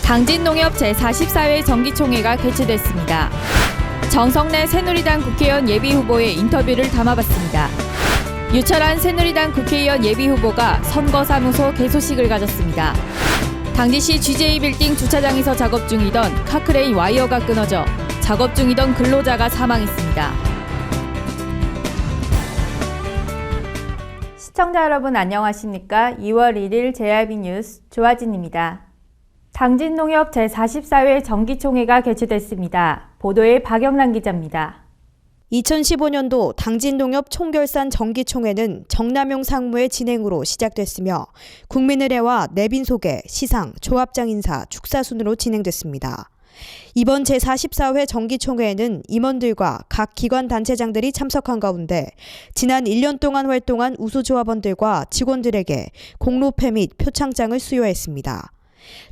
당진농협 제44회 정기총회가 개최됐습니다. 정성래 새누리당 국회의원 예비후보의 인터뷰를 담아봤습니다. 유철한 새누리당 국회의원 예비후보가 선거사무소 개소식을 가졌습니다. 당진시 GJ 빌딩 주차장에서 작업 중이던 카크레인 와이어가 끊어져 작업 중이던 근로자가 사망했습니다. 시청자 여러분 안녕하십니까? 2월 1일 JRB 뉴스 조아진입니다. 당진농협 제44회 정기총회가 개최됐습니다. 보도에 박영란 기자입니다. 2015년도 당진농협 총결산 정기총회는 정남용 상무의 진행으로 시작됐으며 국민의례와 내빈 소개, 시상, 조합장 인사, 축사 순으로 진행됐습니다. 이번 제44회 정기총회에는 임원들과 각 기관 단체장들이 참석한 가운데 지난 1년 동안 활동한 우수조합원들과 직원들에게 공로패 및 표창장을 수여했습니다.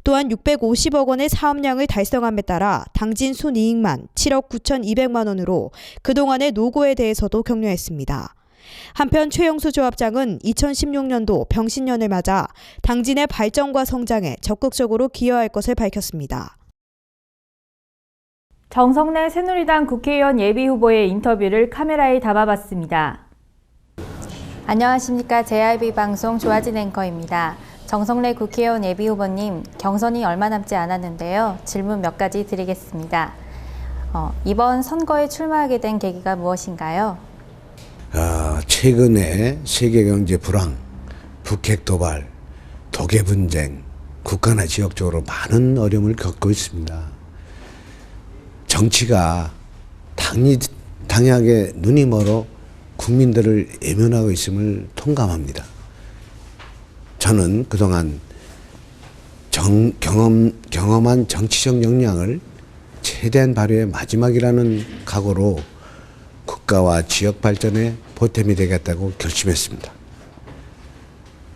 또한 650억 원의 사업량을 달성함에 따라 당진 순이익만 7억 9,200만 원으로 그동안의 노고에 대해서도 격려했습니다. 한편 최영수 조합장은 2016년도 병신년을 맞아 당진의 발전과 성장에 적극적으로 기여할 것을 밝혔습니다. 정성래 새누리당 국회의원 예비후보의 인터뷰를 카메라에 담아봤습니다. 안녕하십니까? JRB 방송 조아진 앵커입니다. 정성래 국회의원 예비후보님, 경선이 얼마 남지 않았는데요. 질문 몇 가지 드리겠습니다. 이번 선거에 출마하게 된 계기가 무엇인가요? 최근에 세계경제 불황, 북핵 도발, 독일 분쟁, 국가나 지역적으로 많은 어려움을 겪고 있습니다. 정치가 당연하게 눈이 멀어 국민들을 외면하고 있음을 통감합니다. 저는 그동안 경험한 정치적 역량을 최대한 발휘해 마지막이라는 각오로 국가와 지역 발전에 보탬이 되겠다고 결심했습니다.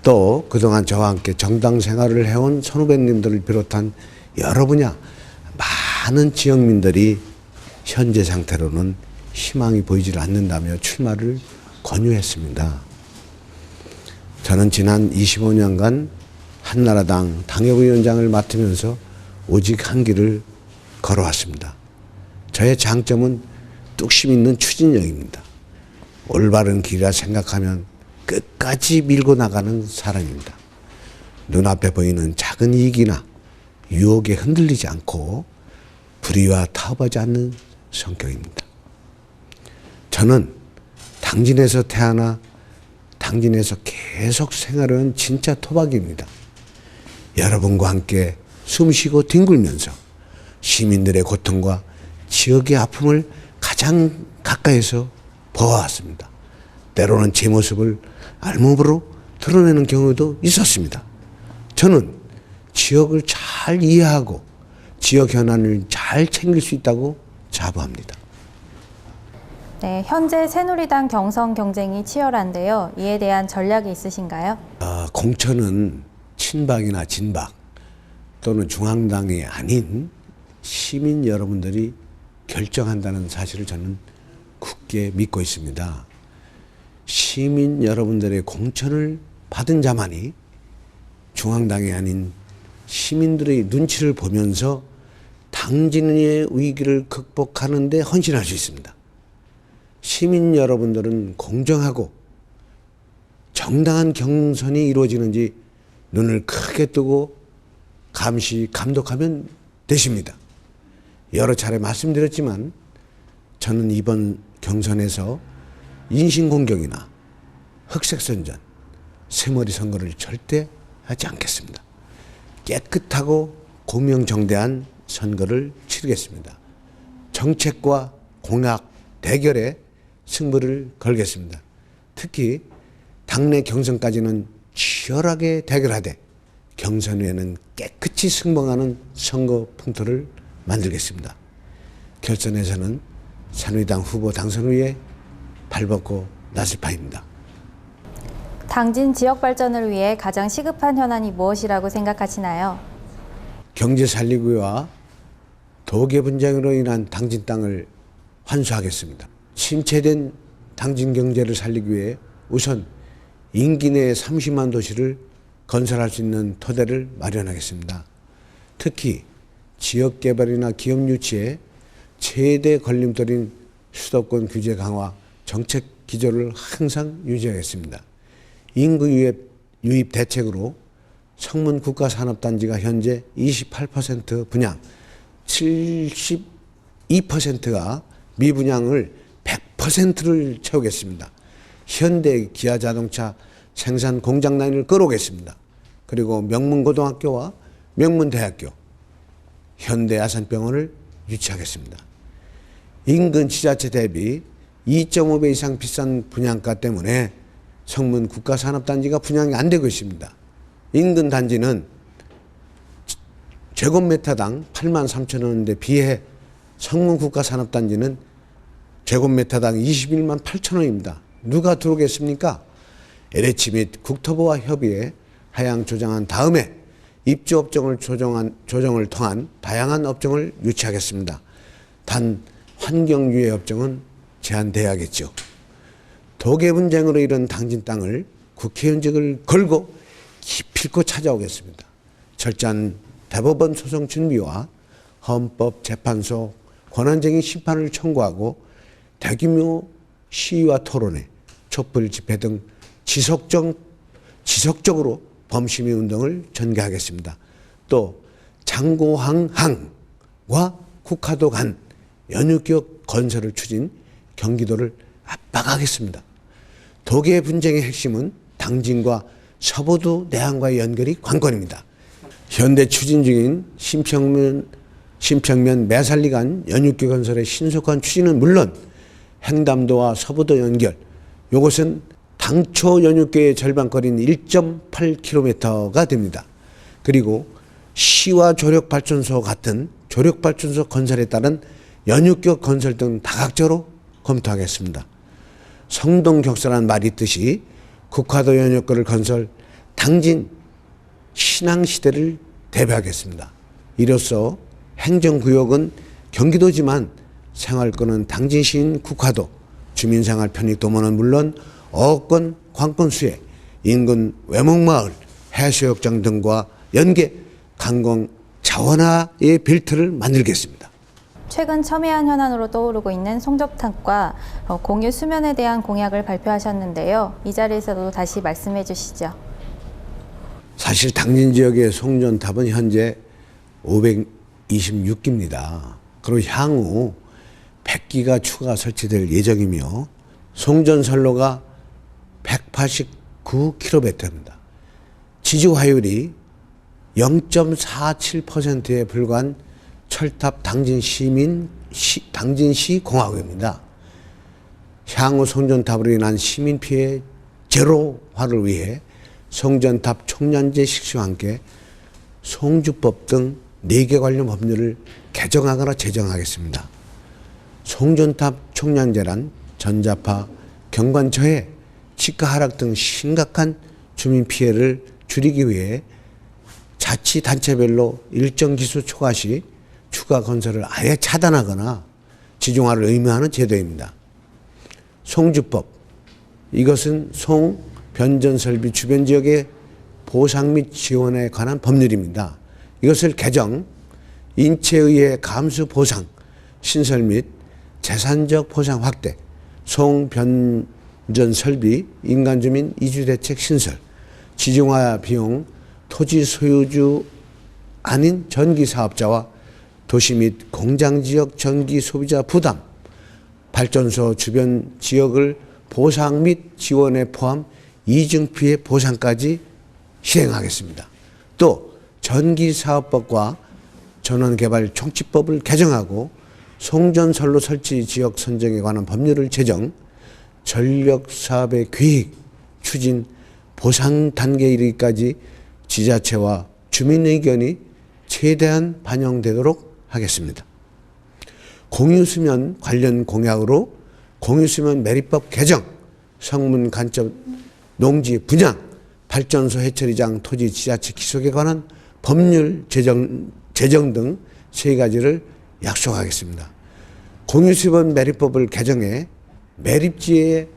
또 그동안 저와 함께 정당 생활을 해온 선후배님들을 비롯한 여러 분야 많은 지역민들이 현재 상태로는 희망이 보이질 않는다며 출마를 권유했습니다. 저는 지난 25년간 한나라당 당협위원장을 맡으면서 오직 한 길을 걸어왔습니다. 저의 장점은 뚝심 있는 추진력입니다. 올바른 길이라 생각하면 끝까지 밀고 나가는 사람입니다. 눈앞에 보이는 작은 이익이나 유혹에 흔들리지 않고 불의와 타협하지 않는 성격입니다. 저는 당진에서 태어나 당진에서 계속 생활하는 진짜 토박이입니다. 여러분과 함께 숨쉬고 뒹굴면서 시민들의 고통과 지역의 아픔을 가장 가까이서 보아왔습니다. 때로는 제 모습을 알몸으로 드러내는 경우도 있었습니다. 저는 지역을 잘 이해하고 지역 현안을 잘 챙길 수 있다고 자부합니다. 네, 현재 새누리당 경선 경쟁이 치열한데요. 이에 대한 전략이 있으신가요? 공천은 친박이나 진박 또는 중앙당이 아닌 시민 여러분들이 결정한다는 사실을 저는 굳게 믿고 있습니다. 시민 여러분들의 공천을 받은 자만이 중앙당이 아닌 시민들의 눈치를 보면서 당진의 위기를 극복하는 데 헌신할 수 있습니다. 시민 여러분들은 공정하고 정당한 경선이 이루어지는지 눈을 크게 뜨고 감시, 감독하면 되십니다. 여러 차례 말씀드렸지만 저는 이번 경선에서 인신공격이나 흑색선전, 새머리 선거를 절대 하지 않겠습니다. 깨끗하고 공명정대한 선거를 치르겠습니다. 정책과 공약 대결에 승부를 걸겠습니다. 특히 당내 경선까지는 치열하게 대결하되 경선 후에는 깨끗이 승복하는 선거 풍토를 만들겠습니다. 결선에서는 새누리당 후보 당선 후에 발벗고 나설 파입니다. 당진 지역 발전을 위해 가장 시급한 현안이 무엇이라고 생각하시나요? 경제 살리기와 도계 분쟁으로 인한 당진 땅을 환수하겠습니다. 침체된 당진 경제를 살리기 위해 우선 임기 내에 30만 도시를 건설할 수 있는 토대를 마련하겠습니다. 특히 지역개발이나 기업 유치에 최대 걸림돌인 수도권 규제 강화 정책 기조를 항상 유지하겠습니다. 인구 유입 대책으로 성문 국가산업단지가 현재 28% 분양, 72%가 미분양을 100%를 채우겠습니다. 현대 기아자동차 생산 공장 라인을 끌어오겠습니다. 그리고 명문고등학교와 명문대학교, 현대아산병원을 유치하겠습니다. 인근 지자체 대비 2.5배 이상 비싼 분양가 때문에 성문 국가산업단지가 분양이 안 되고 있습니다. 인근 단지는 제곱미터당 83,000원인데 비해 성문 국가산업단지는 제곱미터당 21만 8천원입니다. 누가 들어오겠습니까? LH 및 국토부와 협의해 하향 조정한 다음에 입주 업종을 조정을 통한 다양한 업종을 유치하겠습니다. 단 환경유해 업종은 제한돼야겠죠. 도계 분쟁으로 이른 당진 땅을 국회의원직을 걸고 기필코 찾아오겠습니다. 철저한 대법원 소송 준비와 헌법재판소 권한쟁의 심판을 청구하고 대규모 시위와 토론회, 촛불 집회 등 지속적으로 범시민 운동을 전개하겠습니다. 또 장고항항과 국화도 간 연유기업 건설을 추진 경기도를 압박하겠습니다. 도계 분쟁의 핵심은 당진과 서부도 내항과의 연결이 관건입니다. 현대 추진 중인 신평면 매살리 간 연육교 건설의 신속한 추진은 물론 행담도와 서부도 연결, 이것은 당초 연육교의 절반거리인 1.8km가 됩니다. 그리고 시와 조력발전소 같은 조력발전소 건설에 따른 연육교 건설 등 다각적으로 검토하겠습니다. 성동격서란 말이 있듯이 국화도 연육교를 건설, 당진 신항시대를 대표하겠습니다. 이로써 행정구역은 경기도지만 생활권은 당진시인 국화도, 주민생활 편익도모는 물론 어권, 관건수에 인근 외목마을, 해수욕장 등과 연계 관광 자원화의 벨트를 만들겠습니다. 최근 첨예한 현안으로 떠오르고 있는 송전탑과 공유 수면에 대한 공약을 발표하셨는데요. 이 자리에서도 다시 말씀해 주시죠. 사실 당진 지역의 송전탑은 현재 526기입니다. 그리고 향후 100기가 추가 설치될 예정이며 송전선로가 189km입니다. 지주화율이 0.47%에 불과한 철탑 당진시 공화국입니다. 향후 송전탑으로 인한 시민 피해 제로화를 위해 송전탑 총량제 실시와 함께 송주법 등 4개 관련 법률을 개정하거나 제정하겠습니다. 송전탑 총량제란 전자파, 경관처해 치가 하락 등 심각한 주민 피해를 줄이기 위해 자치단체별로 일정 기수 초과 시 추가 건설을 아예 차단하거나 지중화를 의무하는 제도입니다. 송주법, 이것은 송 변전설비 주변 지역의 보상 및 지원에 관한 법률입니다. 이것을 개정, 인체의해 감수 보상, 신설 및 재산적 보상 확대, 송 변전 설비, 인간주민 이주대책 신설, 지중화 비용, 토지 소유주 아닌 전기사업자와 도시 및 공장지역 전기 소비자 부담, 발전소 주변 지역을 보상 및 지원에 포함 이중피해 보상까지 시행하겠습니다. 또 전기사업법과 전원개발 총칙법을 개정하고 송전선로 설치 지역 선정에 관한 법률을 제정, 전력사업의 계획, 추진, 보상 단계에 이르기까지 지자체와 주민 의견이 최대한 반영되도록 하겠습니다. 공유수면 관련 공약으로 공유수면 매립법 개정, 성문 간접 농지 분양, 발전소 해처리장 토지 지자체 기속에 관한 법률 제정 등 3가지를 약속하겠습니다. 공유수면 매립법을 개정해 매립지의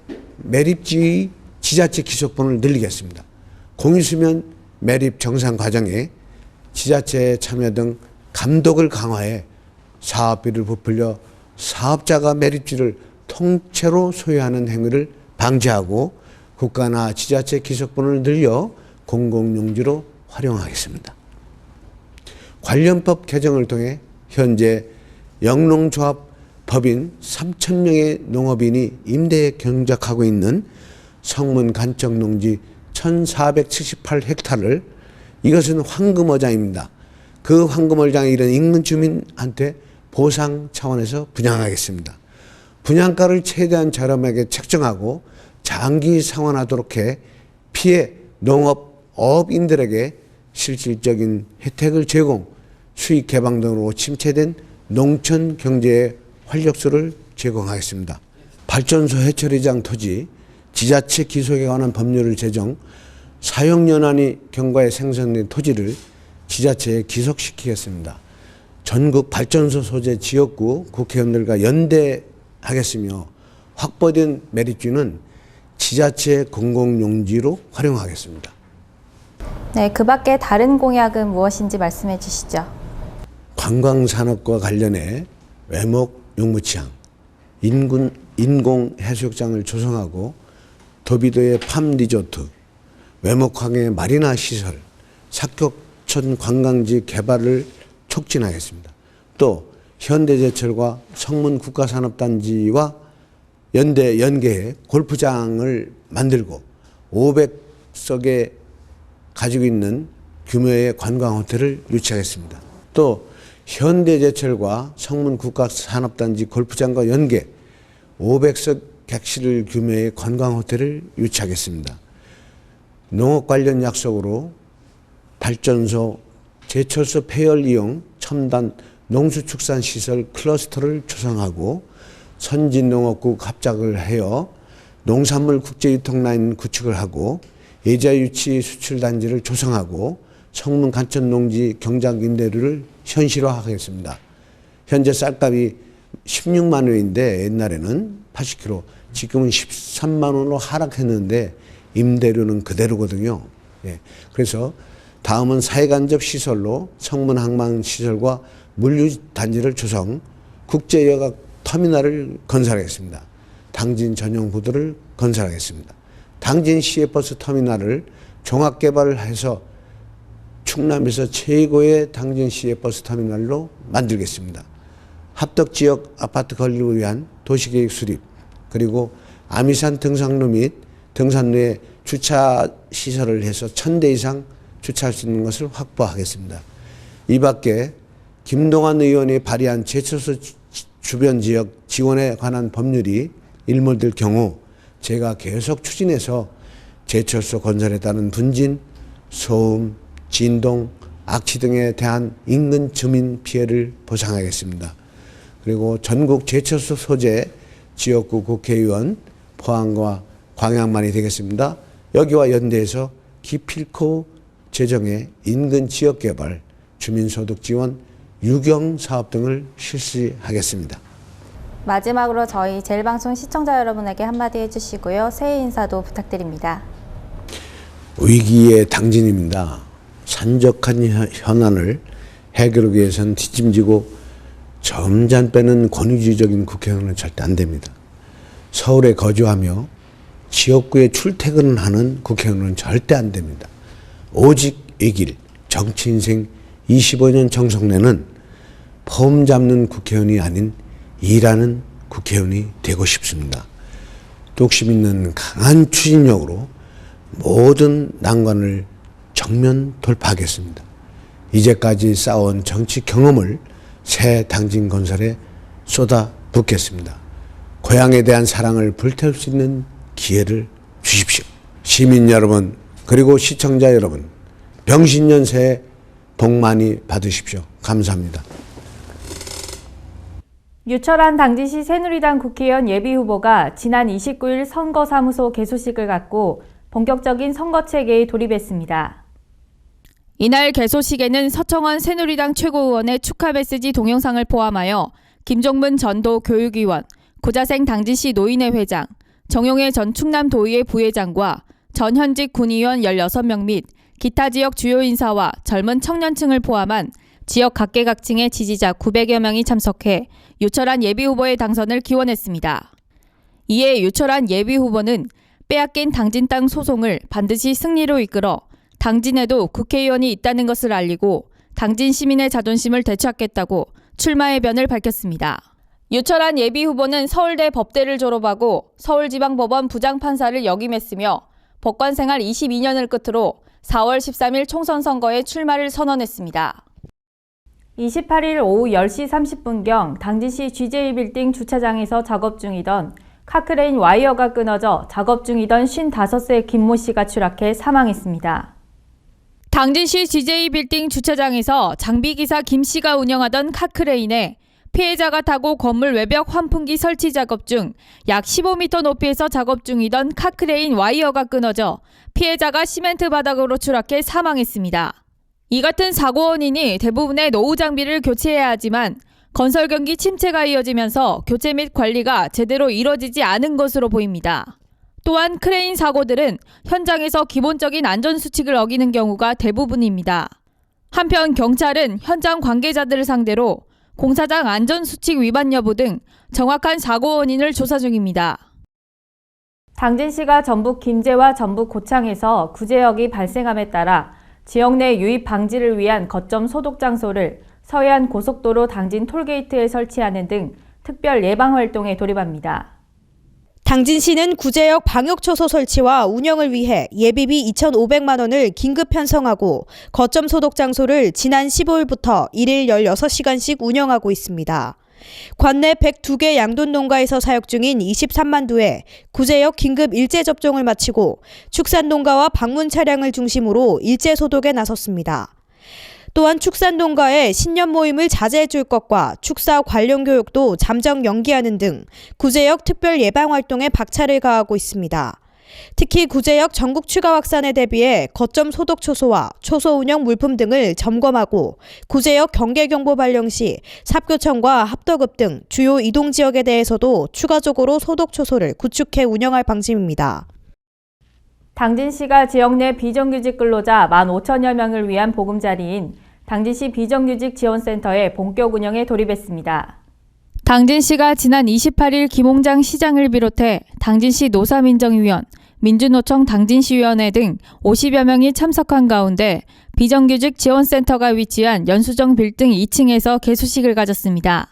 지자체 기속번호를 늘리겠습니다. 공유수면 매립 정상 과정에 지자체의 참여 등 감독을 강화해 사업비를 부풀려 사업자가 매립지를 통째로 소유하는 행위를 방지하고 국가나 지자체 기속분을 늘려 공공용지로 활용하겠습니다. 관련법 개정을 통해 현재 영농조합 법인 3,000명의 농업인이 임대에 경작하고 있는 성문 간척 농지 1,478헥타르를 이것은 황금어장입니다. 그 황금어장에 이른 인근 주민한테 보상 차원에서 분양하겠습니다. 분양가를 최대한 저렴하게 책정하고 장기 상환하도록 해 피해 농업인들에게 실질적인 혜택을 제공, 수익 개방 등으로 침체된 농촌 경제의 활력소를 제공하겠습니다. 발전소 해처리장 토지, 지자체 기속에 관한 법률을 제정, 사용연한이 경과에 생성된 토지를 지자체에 기속시키겠습니다. 전국 발전소 소재 지역구 국회의원들과 연대하겠으며 확보된 매립지는 지자체 공공용지로 활용하겠습니다. 네, 그 밖에 다른 공약은 무엇인지 말씀해 주시죠. 관광산업과 관련해 외목 용무치항, 인공해수욕장을 조성하고 도비도의 팜리조트, 외목항의 마리나 시설, 사격천 관광지 개발을 촉진하겠습니다. 또 현대제철과 성문 국가산업단지와 연계해 골프장을 만들고 500석에 가지고 있는 규모의 관광호텔을 유치하겠습니다. 또 현대제철과 성문 국가산업단지 골프장과 연계 500석 객실 규모의 관광호텔을 유치하겠습니다. 농업 관련 약속으로 발전소, 제철소 폐열 이용 첨단 농수축산시설 클러스터를 조성하고 선진농업국 합작을 하여 농산물 국제유통라인 구축을 하고 예자유치 수출단지를 조성하고 성문 간천농지 경작 임대료를 현실화하겠습니다. 현재 쌀값이 16만 원인데 옛날에는 80kg, 지금은 13만 원으로 하락했는데 임대료는 그대로거든요. 예. 그래서 다음은 사회간접 시설로 성문 항만 시설과 물류 단지를 조성, 국제여객 터미널을 건설하겠습니다. 당진 전용 부두를 건설하겠습니다. 당진 시외버스 터미널을 종합 개발을 해서 충남에서 최고의 당진 시외버스 터미널로 만들겠습니다. 합덕 지역 아파트 건립을 위한 도시계획 수립, 그리고 아미산 등산로 및 등산로에 주차 시설을 해서 1,000대 이상 주차할 수 있는 것을 확보하겠습니다. 이 밖에 김동완 의원이 발의한 제철소 주변 지역 지원에 관한 법률이 일몰될 경우 제가 계속 추진해서 제철소 건설에 따른 분진, 소음, 진동, 악취 등에 대한 인근 주민 피해를 보상하겠습니다. 그리고 전국 제철소 소재 지역구 국회의원 포항과 광양만이 되겠습니다. 여기와 연대해서 기필코 재정의 인근 지역개발, 주민소득 지원, 유경 사업 등을 실시하겠습니다. 마지막으로 저희 제일방송 시청자 여러분에게 한마디 해주시고요. 새해 인사도 부탁드립니다. 위기의 당진입니다. 산적한 현안을 해결하기 위해서는 뒷짐지고 점잖 빼는 권위주의적인 국회의원은 절대 안 됩니다. 서울에 거주하며 지역구에 출퇴근을 하는 국회의원은 절대 안 됩니다. 오직 이 길, 정치 인생 25년 정성내는 폼 잡는 국회의원이 아닌 일하는 국회의원이 되고 싶습니다. 뚝심 있는 강한 추진력으로 모든 난관을 정면 돌파하겠습니다. 이제까지 쌓아온 정치 경험을 새 당진 건설에 쏟아붓겠습니다. 고향에 대한 사랑을 불태울 수 있는 기회를 주십시오. 시민 여러분, 그리고 시청자 여러분, 병신년 새해 복 많이 받으십시오. 감사합니다. 유철한 당진시 새누리당 국회의원 예비후보가 지난 29일 선거사무소 개소식을 갖고 본격적인 선거 체계에 돌입했습니다. 이날 개소식에는 서청원 새누리당 최고위원의 축하 메시지 동영상을 포함하여 김종문 전도 교육위원, 고자생 당진시 노인회 회장, 정용혜 전 충남도의회 부회장과 전현직 군의원 16명 및 기타 지역 주요 인사와 젊은 청년층을 포함한 지역 각계각층의 지지자 900여 명이 참석해 유철한 예비후보의 당선을 기원했습니다. 이에 유철한 예비후보는 빼앗긴 당진 땅 소송을 반드시 승리로 이끌어 당진에도 국회의원이 있다는 것을 알리고 당진 시민의 자존심을 되찾겠다고 출마의 변을 밝혔습니다. 유철한 예비후보는 서울대 법대를 졸업하고 서울지방법원 부장판사를 역임했으며 법관 생활 22년을 끝으로 4월 13일 총선 선거에 출마를 선언했습니다. 28일 오후 10시 30분경 당진시 GJ빌딩 주차장에서 작업 중이던 카크레인 와이어가 끊어져 작업 중이던 55세 김모 씨가 추락해 사망했습니다. 당진시 GJ빌딩 주차장에서 장비기사 김 씨가 운영하던 카크레인에 피해자가 타고 건물 외벽 환풍기 설치 작업 중 약 15m 높이에서 작업 중이던 카크레인 와이어가 끊어져 피해자가 시멘트 바닥으로 추락해 사망했습니다. 이 같은 사고 원인이 대부분의 노후 장비를 교체해야 하지만 건설 경기 침체가 이어지면서 교체 및 관리가 제대로 이뤄지지 않은 것으로 보입니다. 또한 크레인 사고들은 현장에서 기본적인 안전수칙을 어기는 경우가 대부분입니다. 한편 경찰은 현장 관계자들을 상대로 공사장 안전수칙 위반 여부 등 정확한 사고 원인을 조사 중입니다. 당진시가 전북 김제와 전북 고창에서 구제역이 발생함에 따라 지역 내 유입 방지를 위한 거점 소독 장소를 서해안 고속도로 당진 톨게이트에 설치하는 등 특별 예방 활동에 돌입합니다. 당진시는 구제역 방역초소 설치와 운영을 위해 예비비 2,500만 원을 긴급 편성하고 거점 소독 장소를 지난 15일부터 일일 16시간씩 운영하고 있습니다. 관내 102개 양돈 농가에서 사육 중인 23만 두에 구제역 긴급 일제 접종을 마치고 축산 농가와 방문 차량을 중심으로 일제 소독에 나섰습니다. 또한 축산 농가의 신년 모임을 자제해 줄 것과 축사 관련 교육도 잠정 연기하는 등 구제역 특별 예방 활동에 박차를 가하고 있습니다. 특히 구제역 전국 추가 확산에 대비해 거점 소독 초소와 초소 운영 물품 등을 점검하고 구제역 경계 경보 발령 시 삽교청과 합덕읍 등 주요 이동 지역에 대해서도 추가적으로 소독 초소를 구축해 운영할 방침입니다. 당진시가 지역 내 비정규직 근로자 15,000여 명을 위한 보금자리인 당진시 비정규직 지원센터의 본격 운영에 돌입했습니다. 당진시가 지난 28일 김홍장 시장을 비롯해 당진시 노사민정위원, 민주노총 당진시위원회 등 50여 명이 참석한 가운데 비정규직 지원센터가 위치한 연수정 빌딩 2층에서 개소식을 가졌습니다.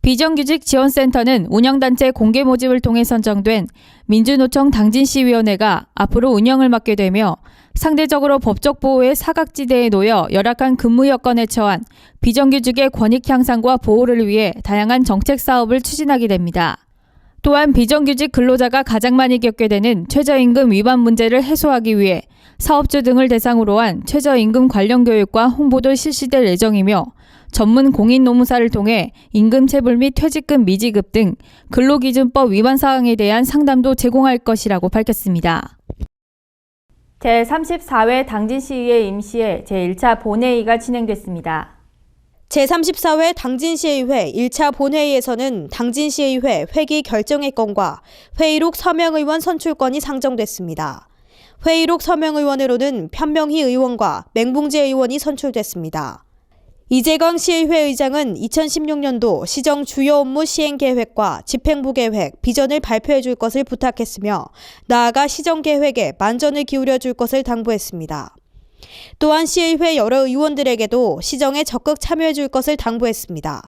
비정규직 지원센터는 운영단체 공개 모집을 통해 선정된 민주노총 당진시위원회가 앞으로 운영을 맡게 되며 상대적으로 법적 보호의 사각지대에 놓여 열악한 근무 여건에 처한 비정규직의 권익 향상과 보호를 위해 다양한 정책 사업을 추진하게 됩니다. 또한 비정규직 근로자가 가장 많이 겪게 되는 최저임금 위반 문제를 해소하기 위해 사업주 등을 대상으로 한 최저임금 관련 교육과 홍보도 실시될 예정이며 전문 공인 노무사를 통해 임금 체불 및 퇴직금 미지급 등 근로기준법 위반 사항에 대한 상담도 제공할 것이라고 밝혔습니다. 제34회 당진시의회 임시회 제1차 본회의가 진행됐습니다. 제34회 당진시의회 1차 본회의에서는 당진시의회 회기 결정의 건과 회의록 서명의원 선출건이 상정됐습니다. 회의록 서명의원으로는 편명희 의원과 맹봉재 의원이 선출됐습니다. 이재광 시의회 의장은 2016년도 시정 주요 업무 시행 계획과 집행부 계획, 비전을 발표해 줄 것을 부탁했으며 나아가 시정 계획에 만전을 기울여 줄 것을 당부했습니다. 또한 시의회 여러 의원들에게도 시정에 적극 참여해 줄 것을 당부했습니다.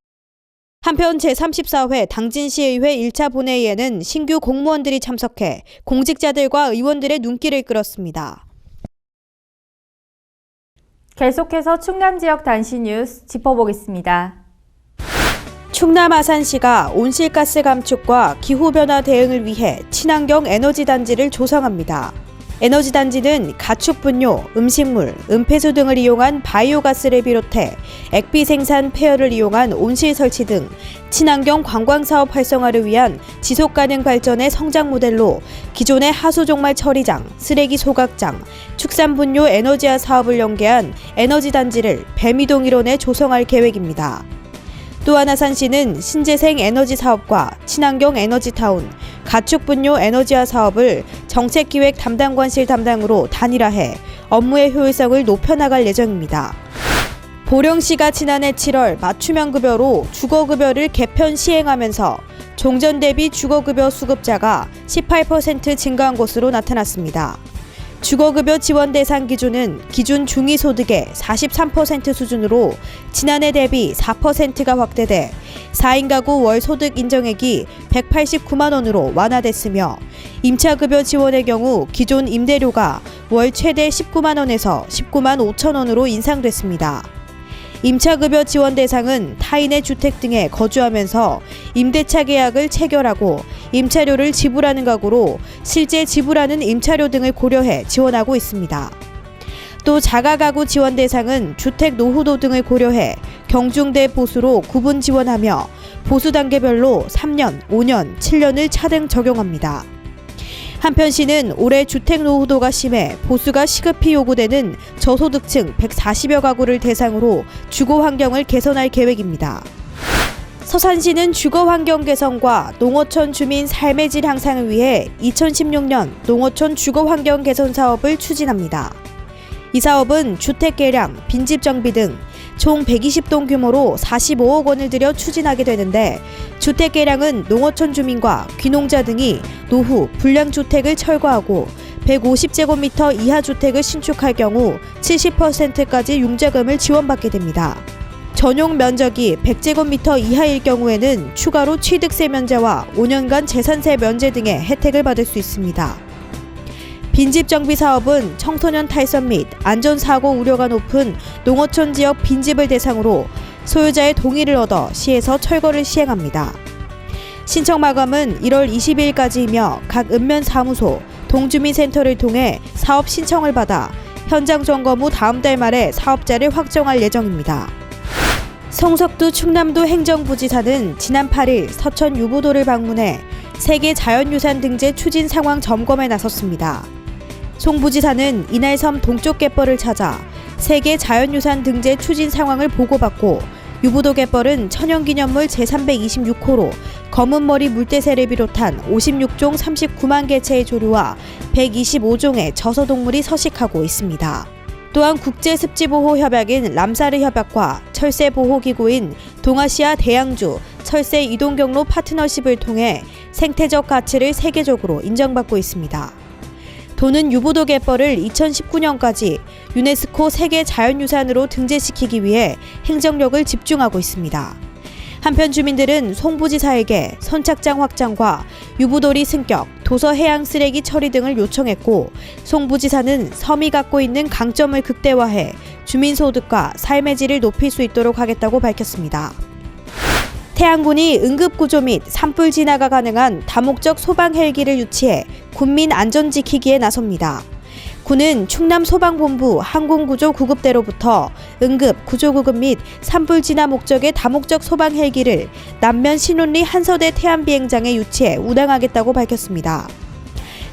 한편 제34회 당진시의회 1차 본회의에는 신규 공무원들이 참석해 공직자들과 의원들의 눈길을 끌었습니다. 계속해서 충남 지역 단시 뉴스 짚어보겠습니다. 충남 아산시가 온실가스 감축과 기후변화 대응을 위해 친환경 에너지 단지를 조성합니다. 에너지 단지는 가축 분뇨, 음식물, 은폐수 등을 이용한 바이오가스를 비롯해 액비 생산 폐열을 이용한 온실 설치 등 친환경 관광 사업 활성화를 위한 지속 가능 발전의 성장 모델로 기존의 하수 종말 처리장, 쓰레기 소각장, 축산 분뇨 에너지화 사업을 연계한 에너지 단지를 뱀이동 일원에 조성할 계획입니다. 또한 아산시는 신재생 에너지 사업과 친환경 에너지타운, 가축분뇨 에너지화 사업을 정책기획 담당관실 담당으로 단일화해 업무의 효율성을 높여나갈 예정입니다. 보령시가 지난해 7월 맞춤형 급여로 주거급여를 개편 시행하면서 종전 대비 주거급여 수급자가 18% 증가한 것으로 나타났습니다. 주거급여 지원 대상 기준은 기준 중위소득의 43% 수준으로 지난해 대비 4%가 확대돼 4인 가구 월 소득 인정액이 189만 원으로 완화됐으며 임차급여 지원의 경우 기존 임대료가 월 최대 19만 원에서 19만 5천 원으로 인상됐습니다. 임차급여 지원 대상은 타인의 주택 등에 거주하면서 임대차 계약을 체결하고 임차료를 지불하는 가구로 실제 지불하는 임차료 등을 고려해 지원하고 있습니다. 또 자가가구 지원 대상은 주택 노후도 등을 고려해 경중대 보수로 구분 지원하며 보수 단계별로 3년, 5년, 7년을 차등 적용합니다. 한편 시는 올해 주택 노후도가 심해 보수가 시급히 요구되는 저소득층 140여 가구를 대상으로 주거 환경을 개선할 계획입니다. 서산시는 주거 환경 개선과 농어촌 주민 삶의 질 향상을 위해 2016년 농어촌 주거 환경 개선 사업을 추진합니다. 이 사업은 주택 개량, 빈집 정비 등 총 120동 규모로 45억 원을 들여 추진하게 되는데 주택 개량은 농어촌 주민과 귀농자 등이 노후, 불량주택을 철거하고 150제곱미터 이하 주택을 신축할 경우 70%까지 융자금을 지원받게 됩니다. 전용 면적이 100제곱미터 이하일 경우에는 추가로 취득세 면제와 5년간 재산세 면제 등의 혜택을 받을 수 있습니다. 빈집 정비 사업은 청소년 탈선 및 안전사고 우려가 높은 농어촌 지역 빈집을 대상으로 소유자의 동의를 얻어 시에서 철거를 시행합니다. 신청 마감은 1월 22일까지이며 각 읍면사무소, 동주민센터를 통해 사업 신청을 받아 현장 점검 후 다음 달 말에 사업자를 확정할 예정입니다. 성석두 충남도 행정부지사는 지난 8일 서천 유부도를 방문해 세계 자연유산 등재 추진 상황 점검에 나섰습니다. 송 부지사는 이날 섬 동쪽 갯벌을 찾아 세계 자연유산 등재 추진 상황을 보고받고 유부도 갯벌은 천연기념물 제326호로 검은머리 물대새를 비롯한 56종 39만 개체의 조류와 125종의 저서동물이 서식하고 있습니다. 또한 국제습지보호협약인 람사르 협약과 철새보호기구인 동아시아 대양주 철새 이동경로 파트너십을 통해 생태적 가치를 세계적으로 인정받고 있습니다. 도는 유부도 갯벌을 2019년까지 유네스코 세계 자연유산으로 등재시키기 위해 행정력을 집중하고 있습니다. 한편 주민들은 송 부지사에게 선착장 확장과 유부도리 승격, 도서 해양 쓰레기 처리 등을 요청했고 송 부지사는 섬이 갖고 있는 강점을 극대화해 주민 소득과 삶의 질을 높일 수 있도록 하겠다고 밝혔습니다. 태안군이 응급구조 및 산불 진화가 가능한 다목적 소방 헬기를 유치해 군민 안전 지키기에 나섭니다. 군은 충남소방본부 항공구조 구급대로부터 응급, 구조구급 및 산불 진화 목적의 다목적 소방 헬기를 남면 신운리 한서대 태안비행장에 유치해 운항하겠다고 밝혔습니다.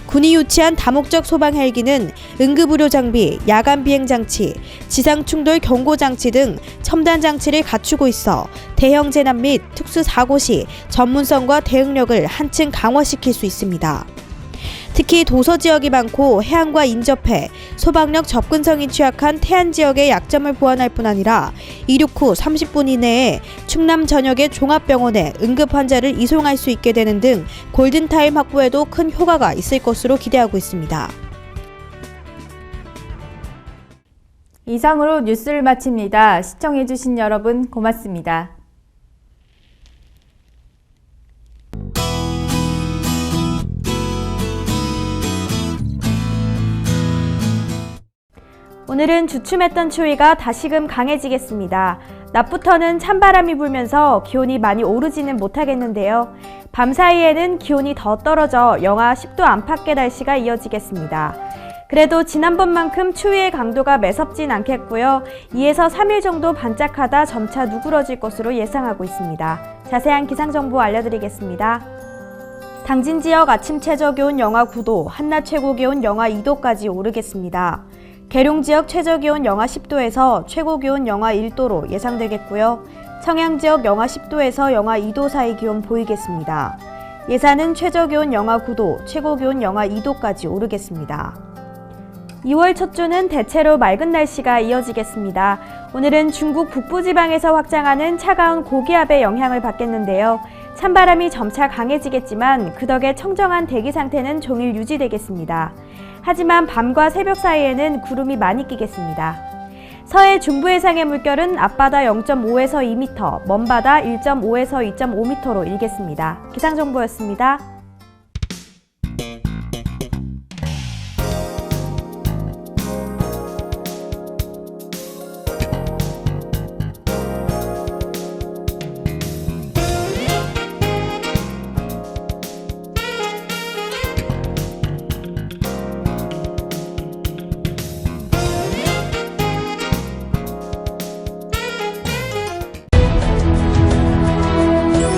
군이 유치한 다목적 소방 헬기는 응급의료 장비, 야간 비행 장치, 지상 충돌 경고 장치 등 첨단 장치를 갖추고 있어 대형 재난 및 특수 사고 시 전문성과 대응력을 한층 강화시킬 수 있습니다. 특히 도서 지역이 많고 해안과 인접해 소방력 접근성이 취약한 태안 지역의 약점을 보완할 뿐 아니라 이륙 후 30분 이내에 충남 전역의 종합병원에 응급 환자를 이송할 수 있게 되는 등 골든타임 확보에도 큰 효과가 있을 것으로 기대하고 있습니다. 이상으로 뉴스를 마칩니다. 시청해주신 여러분 고맙습니다. 오늘은 주춤했던 추위가 다시금 강해지겠습니다. 낮부터는 찬바람이 불면서 기온이 많이 오르지는 못하겠는데요. 밤사이에는 기온이 더 떨어져 영하 10도 안팎의 날씨가 이어지겠습니다. 그래도 지난번만큼 추위의 강도가 매섭진 않겠고요. 2에서 3일 정도 반짝하다 점차 누그러질 것으로 예상하고 있습니다. 자세한 기상정보 알려드리겠습니다. 당진 지역 아침 최저기온 영하 9도, 한낮 최고기온 영하 2도까지 오르겠습니다. 계룡 지역 최저기온 영하 10도에서 최고기온 영하 1도로 예상되겠고요. 청양 지역 영하 10도에서 영하 2도 사이 기온 보이겠습니다. 예산은 최저기온 영하 9도, 최고기온 영하 2도까지 오르겠습니다. 2월 첫 주는 대체로 맑은 날씨가 이어지겠습니다. 오늘은 중국 북부지방에서 확장하는 차가운 고기압의 영향을 받겠는데요. 찬바람이 점차 강해지겠지만 그 덕에 청정한 대기 상태는 종일 유지되겠습니다. 하지만 밤과 새벽 사이에는 구름이 많이 끼겠습니다. 서해 중부 해상의 물결은 앞바다 0.5에서 2m, 먼바다 1.5에서 2.5m로 일겠습니다. 기상정보였습니다.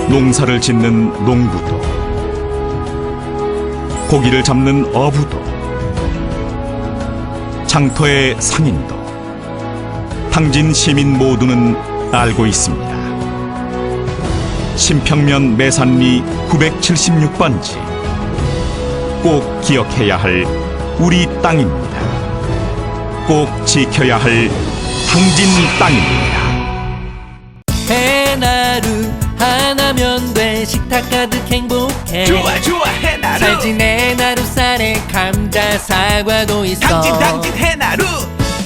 농사를 짓는 농부도, 고기를 잡는 어부도, 장터의 상인도, 당진 시민 모두는 알고 있습니다. 신평면 매산리 976번지, 꼭 기억해야 할 우리 땅입니다. 꼭 지켜야 할 당진 땅입니다. 해나루 하나면 돼. 식탁 가득 행복해. 좋아 좋아 해나루. 살찐 해나루 쌀에 감자 사과도 있어. 당진 해나루.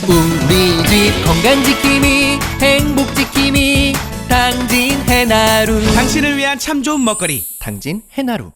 우리 집 건강 지킴이 행복 지킴이 당진 해나루. 당신을 위한 참 좋은 먹거리 당진 해나루.